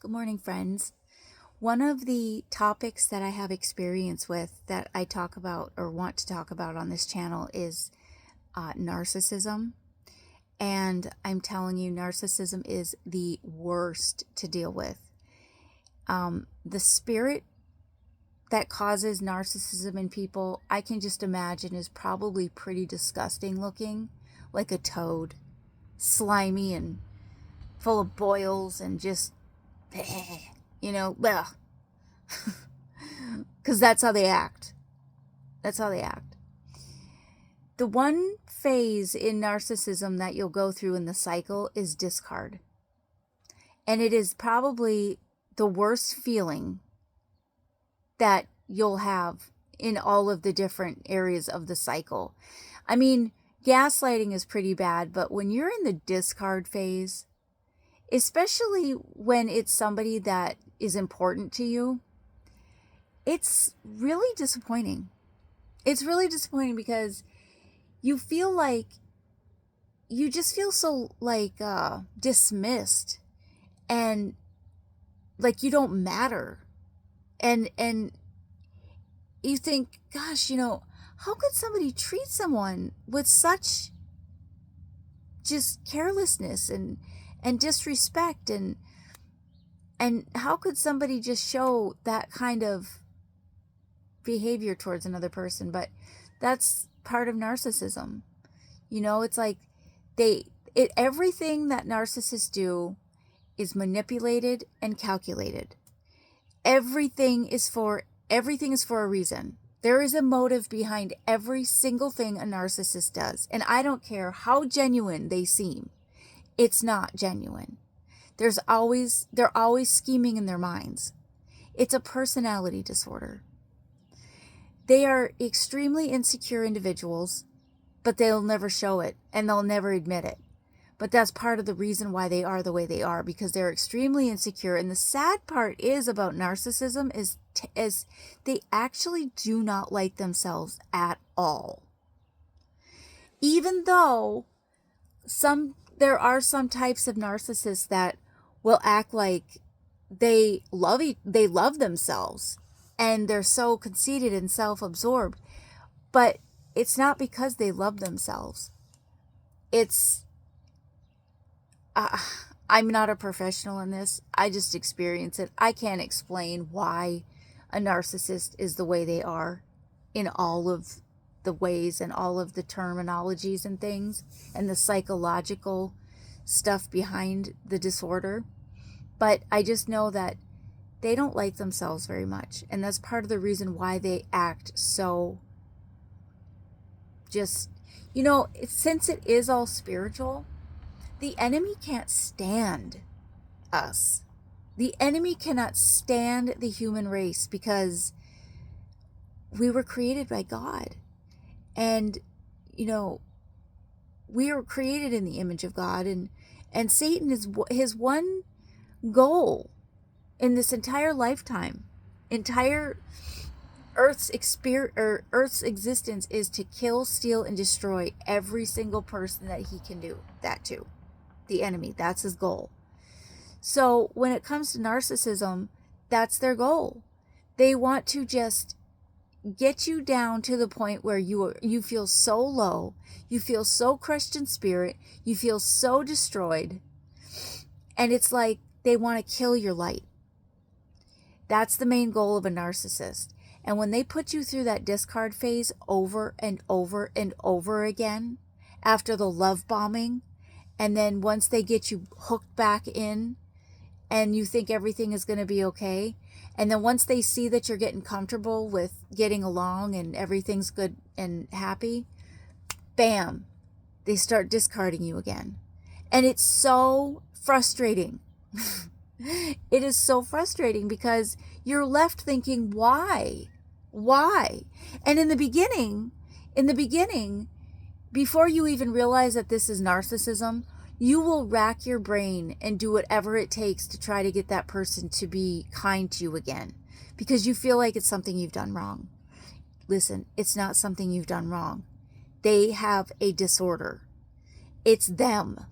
Good morning, friends. One of the topics that I have experience with that I talk about or want to talk about on this channel is narcissism. And I'm telling you, narcissism is the worst to deal with. The spirit that causes narcissism in people, I can just imagine, is probably pretty disgusting looking, like a toad, slimy and full of boils and just, well, because that's how they act. That's how they act. The one phase in narcissism that you'll go through in the cycle is discard. And it is probably the worst feeling that you'll have in all of the different areas of the cycle. I mean, gaslighting is pretty bad, but when you're in the discard phase, especially when it's somebody that is important to you, it's really disappointing. It's really disappointing because you feel like you just feel so dismissed and like you don't matter. And you think, gosh, how could somebody treat someone with such just carelessness and disrespect and how could somebody just show that kind of behavior towards another person? But that's part of narcissism. It's like everything that narcissists do is manipulated and calculated. Everything is for a reason. There is a motive behind every single thing a narcissist does, and I don't care how genuine they seem. It's not genuine. They're always scheming in their minds. It's a personality disorder. They are extremely insecure individuals, but they'll never show it and they'll never admit it. But that's part of the reason why they are the way they are, because they're extremely insecure. And the sad part is about narcissism is they actually do not like themselves at all. Even though there are some types of narcissists that will act like they love themselves and they're so conceited and self-absorbed, but it's not because they love themselves. It's I'm not a professional in this. I just experience it. I can't explain why a narcissist is the way they are in all of the ways and all of the terminologies and things and the psychological stuff behind the disorder. But I just know that they don't like themselves very much. And that's part of the reason why they act so just, since it is all spiritual, the enemy can't stand us. The enemy cannot stand the human race because we were created by God. And, we were created in the image of God. And Satan is his one goal in this entire lifetime, entire Earth's existence, is to kill, steal, and destroy every single person that he can do that to. The enemy, that's his goal. So when it comes to narcissism, that's their goal. They want to just get you down to the point where you feel so low, you feel so crushed in spirit, you feel so destroyed, and it's like they want to kill your light. That's the main goal of a narcissist. And when they put you through that discard phase over and over and over again, after the love bombing, and then once they get you hooked back in and you think everything is going to be okay, and then once they see that you're getting comfortable with getting along and everything's good and happy, bam, they start discarding you again. And it's so frustrating. It is so frustrating because you're left thinking, why? And in the beginning, before you even realize that this is narcissism, you will rack your brain and do whatever it takes to try to get that person to be kind to you again, because you feel like it's something you've done wrong. Listen, it's not something you've done wrong. They have a disorder. It's them.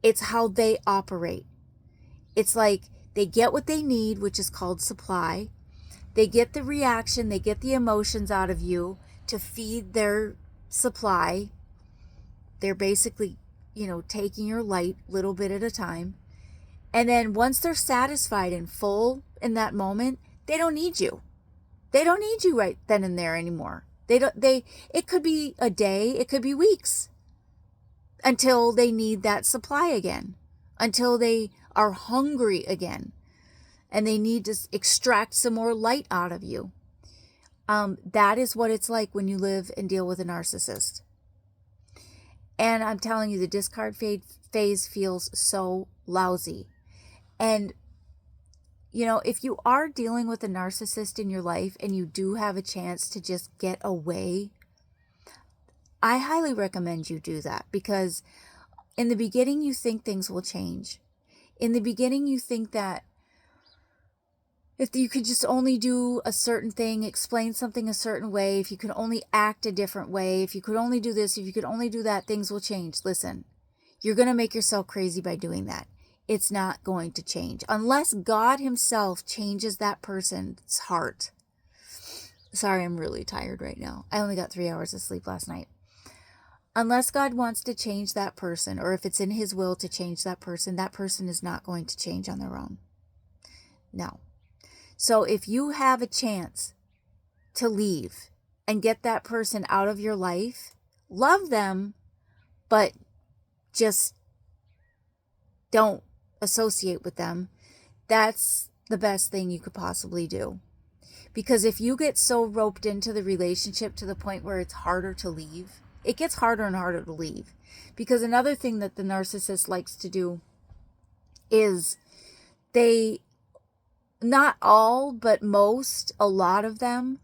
It's how they operate. It's like They get what they need, which is called supply. They get the reaction, they get the emotions out of you to feed their supply. They're basically, taking your light little bit at a time. And then once they're satisfied and full in that moment, they don't need you. They don't need you right then and there anymore. It could be a day, it could be weeks until they need that supply again, until they are hungry again and they need to extract some more light out of you. That is what it's like when you live and deal with a narcissist. And I'm telling you, the discard phase feels so lousy. And, if you are dealing with a narcissist in your life and you do have a chance to just get away, I highly recommend you do that, because in the beginning, you think things will change. In the beginning, you think that if you could just only do a certain thing, explain something a certain way, if you could only act a different way, if you could only do this, if you could only do that, things will change. Listen, you're going to make yourself crazy by doing that. It's not going to change unless God himself changes that person's heart. Sorry, I'm really tired right now. I only got 3 hours of sleep last night. Unless God wants to change that person, or if it's in his will to change that person is not going to change on their own. No. So if you have a chance to leave and get that person out of your life, love them, but just don't associate with them. That's the best thing you could possibly do. Because if you get so roped into the relationship to the point where it's harder to leave, it gets harder and harder to leave. Because another thing that the narcissist likes to do is not all, but a lot of them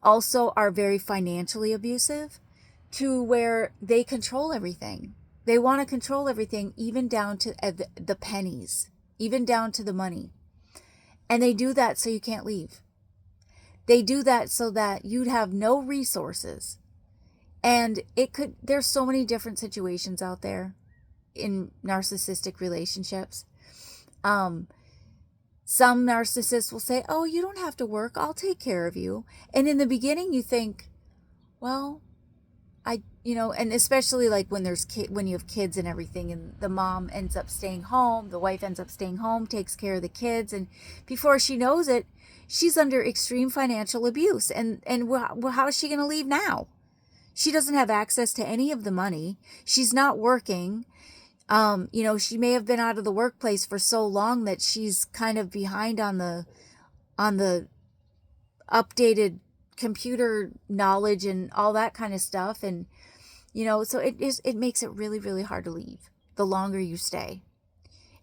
also are very financially abusive, to where they control everything. They want to control everything, even down to the pennies, even down to the money. And they do that so you can't leave. They do that so that you'd have no resources. And there's so many different situations out there in narcissistic relationships. Some narcissists will say, oh, you don't have to work, I'll take care of you. And in the beginning you think, well, and especially like when when you have kids and everything, and the mom ends up staying home, the wife ends up staying home, takes care of the kids, and before she knows it, she's under extreme financial abuse. And how is she going to leave now? She doesn't have access to any of the money. She's not working. She may have been out of the workplace for so long that she's kind of behind on the updated computer knowledge and all that kind of stuff. And, so it makes it really, really hard to leave the longer you stay.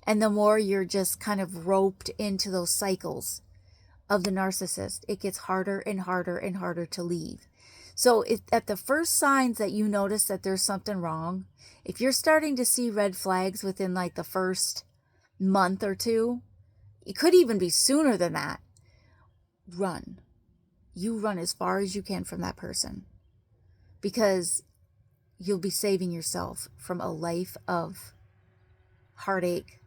And the more you're just kind of roped into those cycles of the narcissist, it gets harder and harder and harder to leave. So at the first signs that you notice that there's something wrong, if you're starting to see red flags within like the first month or two, it could even be sooner than that, run. You run as far as you can from that person, because you'll be saving yourself from a life of heartache.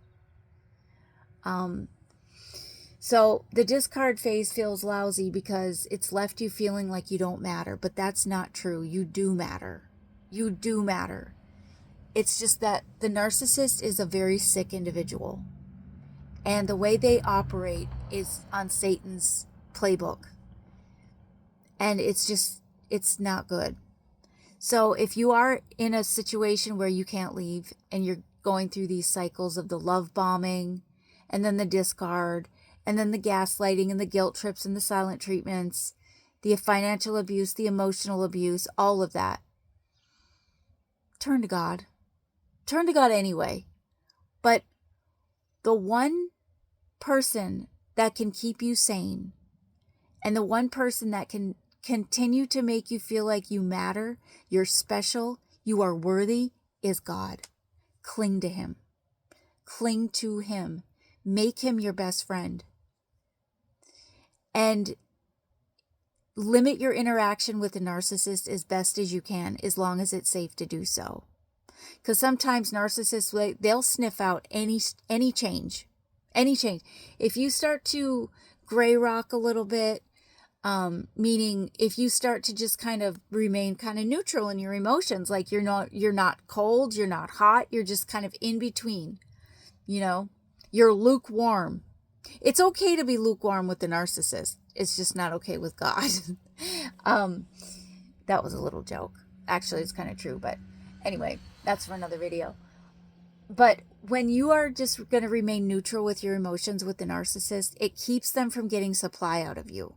So the discard phase feels lousy because it's left you feeling like you don't matter, but that's not true. You do matter. You do matter. It's just that the narcissist is a very sick individual, and the way they operate is on Satan's playbook, and it's not good. So if you are in a situation where you can't leave and you're going through these cycles of the love bombing and then the discard and then the gaslighting and the guilt trips and the silent treatments, the financial abuse, the emotional abuse, all of that, turn to God. Turn to God anyway. But the one person that can keep you sane, and the one person that can continue to make you feel like you matter, you're special, you are worthy, is God. Cling to him. Cling to him. Make him your best friend. And limit your interaction with the narcissist as best as you can, as long as it's safe to do so. Because sometimes narcissists, they'll sniff out any change, Any change. If you start to gray rock a little bit, meaning if you start to just kind of remain kind of neutral in your emotions, like you're not cold, you're not hot, you're just kind of in between, you're lukewarm. It's okay to be lukewarm with the narcissist. It's just not okay with God. That was a little joke. Actually, it's kind of true, but anyway, that's for another video. But when you are just going to remain neutral with your emotions with the narcissist, it keeps them from getting supply out of you.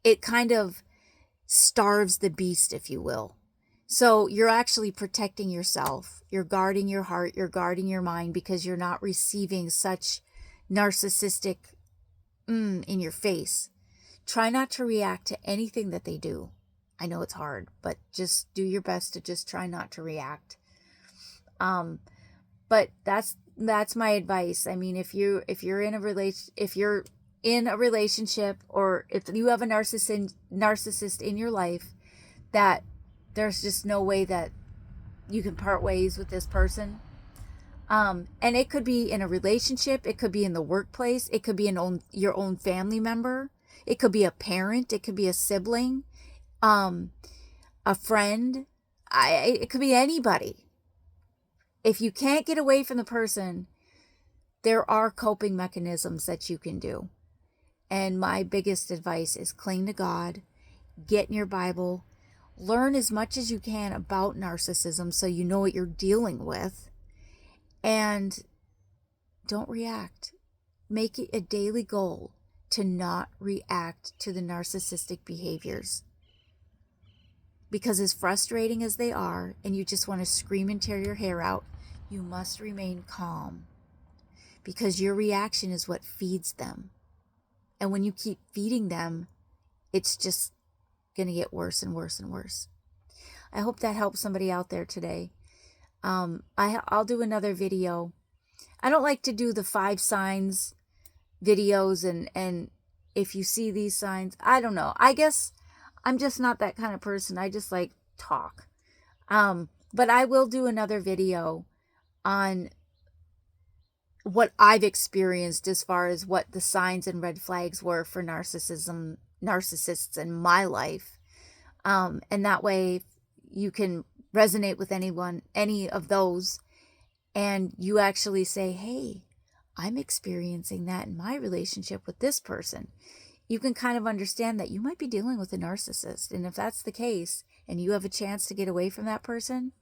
It kind of starves the beast, if you will. So you're actually protecting yourself. You're guarding your heart. You're guarding your mind because you're not receiving such narcissistic in your face. Try not to react to anything that they do. I know it's hard, but just do your best to just try not to react. But that's my advice. I mean, if you're in a relationship, or if you have a narcissist in your life, that there's just no way that you can part ways with this person. And it could be in a relationship, it could be in the workplace, it could be your own family member, it could be a parent, it could be a sibling, a friend, it could be anybody. If you can't get away from the person, there are coping mechanisms that you can do. And my biggest advice is cling to God, get in your Bible, learn as much as you can about narcissism so you know what you're dealing with, and don't react. Make it a daily goal to not react to the narcissistic behaviors. Because as frustrating as they are, and you just want to scream and tear your hair out, you must remain calm. Because your reaction is what feeds them. And when you keep feeding them, it's just going to get worse and worse and worse. I hope that helps somebody out there today. I'll do another video. I don't like to do the 5 signs videos, and if you see these signs, I don't know. I guess I'm just not that kind of person. I just like talk. But I will do another video on what I've experienced as far as what the signs and red flags were for narcissists in my life. And that way you can resonate with any of those, and you actually say, hey, I'm experiencing that in my relationship with this person. You can kind of understand that you might be dealing with a narcissist. And if that's the case, and you have a chance to get away from that person,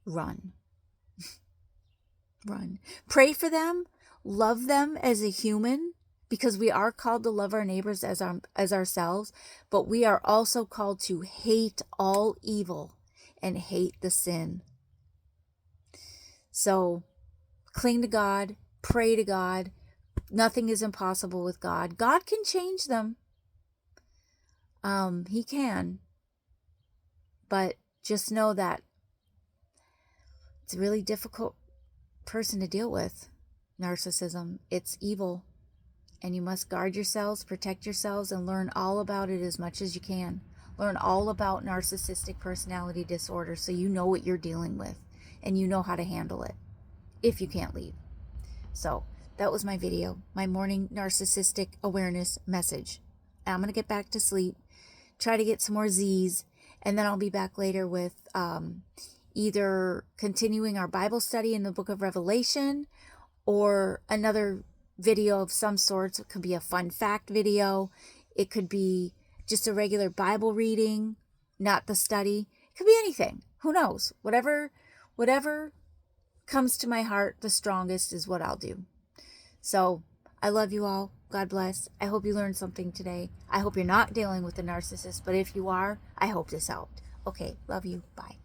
run. Run. Pray for them. Love them as a human, because we are called to love our neighbors as ourselves, but we are also called to hate all evil and hate the sin. So cling to God, pray to God. Nothing is impossible with God. God can change them. He can. But just know that it's a really difficult person to deal with. Narcissism. It's evil. And you must guard yourselves, protect yourselves, and learn all about it as much as you can. Learn all about narcissistic personality disorder so you know what you're dealing with and you know how to handle it if you can't leave. So that was my video, my morning narcissistic awareness message. I'm going to get back to sleep, try to get some more Z's, and then I'll be back later with either continuing our Bible study in the book of Revelation or another video of some sorts. It could be a fun fact video. It could be just a regular Bible reading, not the study. It could be anything. Who knows? Whatever comes to my heart the strongest is what I'll do. So I love you all. God bless. I hope you learned something today. I hope you're not dealing with a narcissist, but if you are, I hope this helped. Okay, love you. Bye.